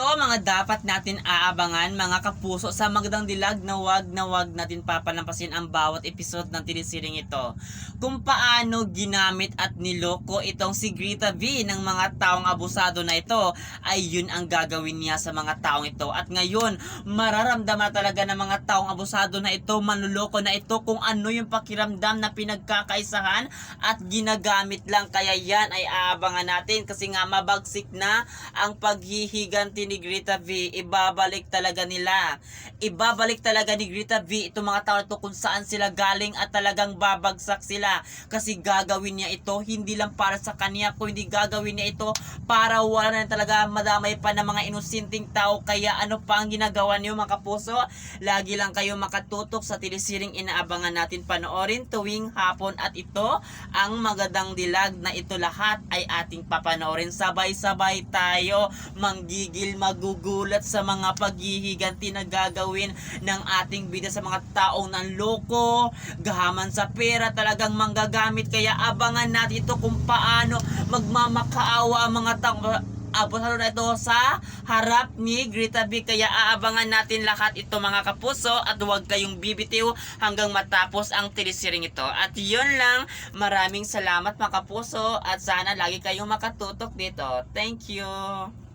ito mga dapat natin aabangan mga kapuso sa Magdang Dilag na wag natin papalampasin ang bawat episode ng telesiring ito. Kung paano ginamit at niloko itong si Grita V ng mga taong abusado na ito, ay yun ang gagawin niya sa mga taong ito. At ngayon, mararamdaman talaga ng mga taong abusado na ito, manluloko na ito kung ano yung pakiramdam na pinagkakaisahan at ginagamit lang. Kaya yan ay aabangan natin kasi nga mabagsik na ang paghihiganti ni Grita V. Ibabalik talaga ni Grita V itong mga tao ito kung saan sila galing at talagang babagsak sila kasi gagawin niya ito hindi lang para sa kanya kundi gagawin niya ito para wala na talaga madamay pa ng mga inusinting tao. Kaya ano pa ang ginagawa niyo mga kapuso? Lagi lang kayo makatutok sa telesiring inaabangan natin panoorin tuwing hapon at ito ang Magdang Dilag na ito lahat ay ating papanoorin. Sabay-sabay tayo manggigil, magugulat sa mga paghihiganti na gagawin ng ating bida sa mga taong nanloko, gahaman sa pera, talagang manggagamit. Kaya abangan natin ito kung paano magmamakaawa ang mga taong abusado na ito sa harap ni Grita V. Kaya aabangan natin lahat ito mga kapuso at huwag kayong bibitiw hanggang matapos ang telesiring ito. At yun lang, maraming salamat mga kapuso at sana lagi kayong makatutok dito. Thank you!